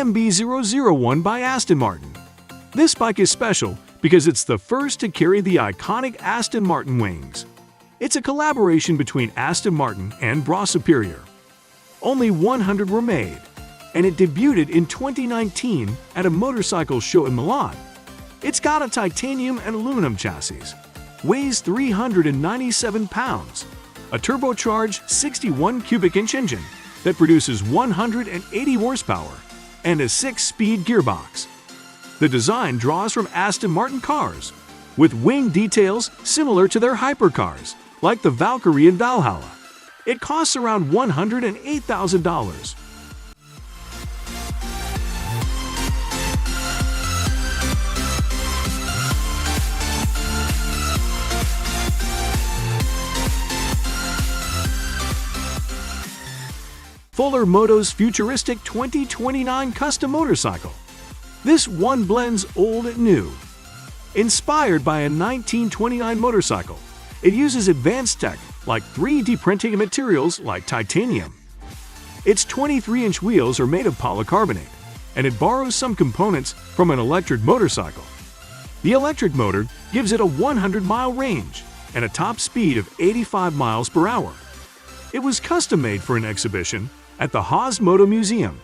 EMB001 by Aston Martin. This bike is special because it's the first to carry the iconic Aston Martin wings. It's a collaboration between Aston Martin and Brough Superior. Only 100 were made, and it debuted in 2019 at a motorcycle show in Milan. It's got a titanium and aluminum chassis, weighs 397 pounds, a turbocharged 61 cubic inch engine that produces 180 horsepower, and a 6-speed gearbox. The design draws from Aston Martin cars, with wing details similar to their hypercars, like the Valkyrie and Valhalla. It costs around $108,000. Fuller Moto's Futuristic 2029 custom motorcycle. This one blends old and new. Inspired by a 1929 motorcycle, it uses advanced tech like 3D printing materials like titanium. Its 23-inch wheels are made of polycarbonate, and it borrows some components from an electric motorcycle. The electric motor gives it a 100-mile range and a top speed of 85 miles per hour. It was custom-made for an exhibition at the Haas Moto Museum.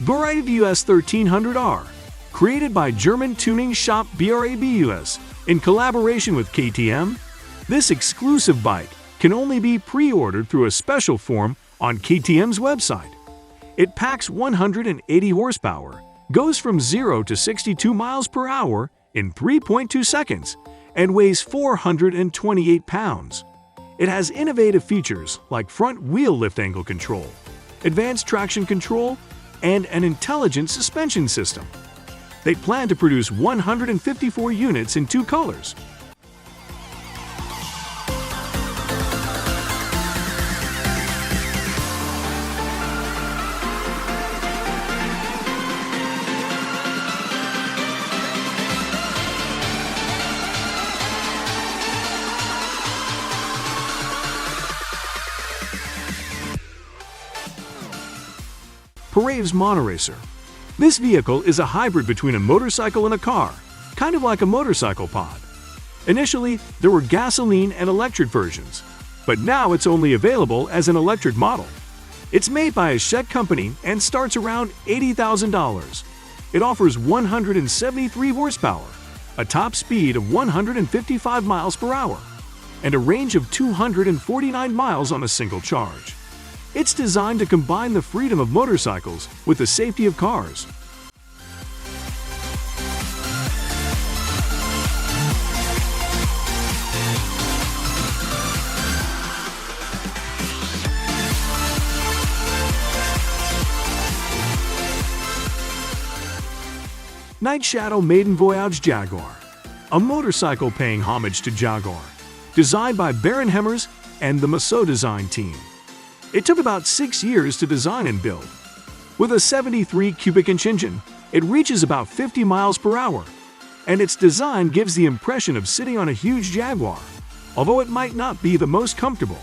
BRABUS 1300R, created by German tuning shop BRABUS in collaboration with KTM, this exclusive bike can only be pre-ordered through a special form on KTM's website. It packs 180 horsepower, goes from 0 to 62 miles per hour in 3.2 seconds, and weighs 428 pounds. It has innovative features like front wheel lift angle control, advanced traction control, and an intelligent suspension system. They plan to produce 154 units in 2 colors. Peraves Monoracer. This vehicle is a hybrid between a motorcycle and a car, kind of like a motorcycle pod. Initially, there were gasoline and electric versions, but now it's only available as an electric model. It's made by a Czech company and starts around $80,000. It offers 173 horsepower, a top speed of 155 miles per hour, and a range of 249 miles on a single charge. It's designed to combine the freedom of motorcycles with the safety of cars. NightShadow Maiden Voyage Jaguar, a motorcycle paying homage to Jaguar, designed by Baron Hemmers and the Massot design team. It took about 6 years to design and build. With a 73 cubic inch engine, it reaches about 50 miles per hour, and its design gives the impression of sitting on a huge Jaguar, although it might not be the most comfortable.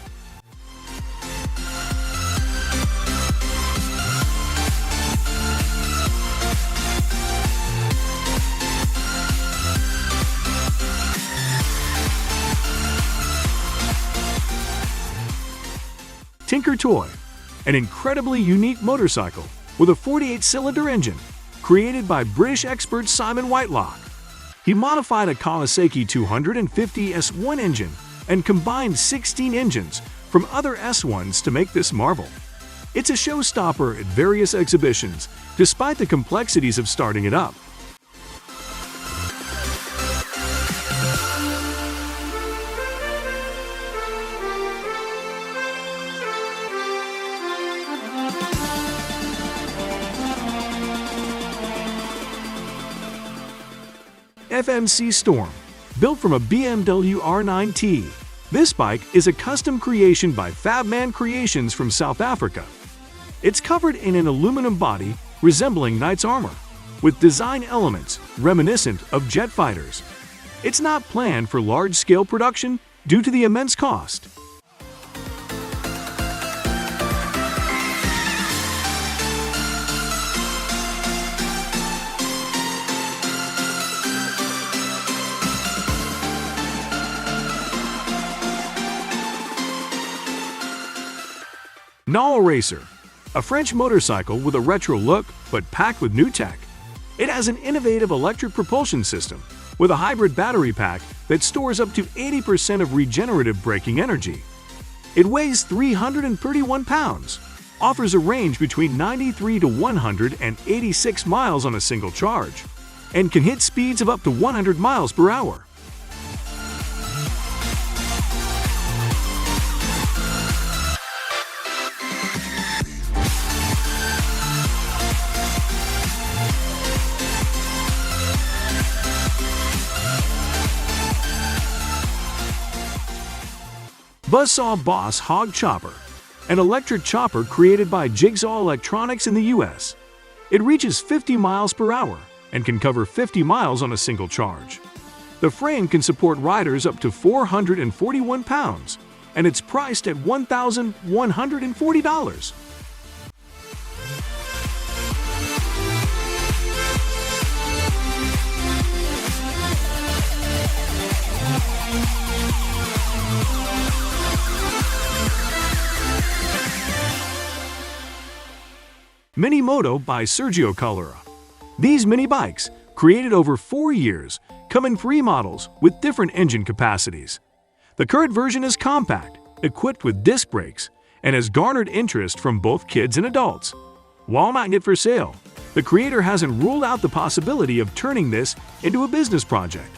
Tinker Toy, an incredibly unique motorcycle with a 48-cylinder engine created by British expert Simon Whitelock. He modified a Kawasaki 250 S1 engine and combined 16 engines from other S1s to make this marvel. It's a showstopper at various exhibitions, despite the complexities of starting it up. FMC Storm, built from a BMW R9T. This bike is a custom creation by Fabman Creations from South Africa. It's covered in an aluminum body resembling knight's armor, with design elements reminiscent of jet fighters. It's not planned for large-scale production due to the immense cost. NAWA Racer, a French motorcycle with a retro look but packed with new tech. It has an innovative electric propulsion system with a hybrid battery pack that stores up to 80% of regenerative braking energy. It weighs 331 pounds, offers a range between 93 to 186 miles on a single charge, and can hit speeds of up to 100 miles per hour. Buzzsaw Boss Hog Chopper, an electric chopper created by Jigsaw Electronics in the US. It reaches 50 miles per hour and can cover 50 miles on a single charge. The frame can support riders up to 441 pounds, and it's priced at $1,140. Mini-Moto by Sergio. These mini bikes, created over 4 years, come in 3 models with different engine capacities. The current version is compact, equipped with disc brakes, and has garnered interest from both kids and adults. While not yet for sale, the creator hasn't ruled out the possibility of turning this into a business project.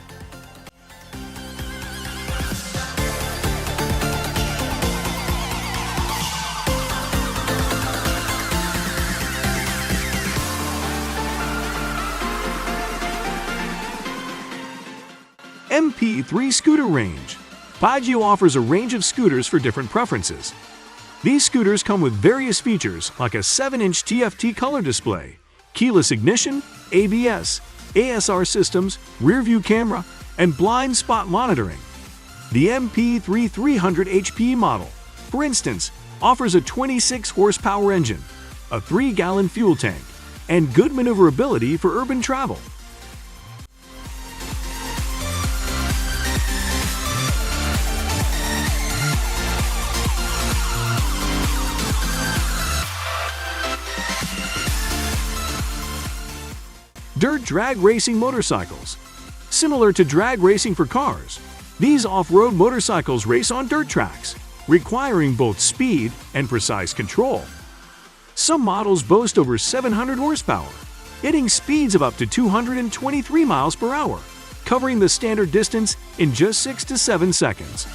MP3 Scooter Range. Piaggio offers a range of scooters for different preferences. These scooters come with various features like a 7-inch TFT color display, keyless ignition, ABS, ASR systems, rear-view camera, and blind spot monitoring. The MP3 300 HP model, for instance, offers a 26 horsepower engine, a 3-gallon fuel tank, and good maneuverability for urban travel. Dirt drag racing motorcycles. Similar to drag racing for cars, these off-road motorcycles race on dirt tracks, requiring both speed and precise control. Some models boast over 700 horsepower, hitting speeds of up to 223 miles per hour, covering the standard distance in just 6 to 7 seconds.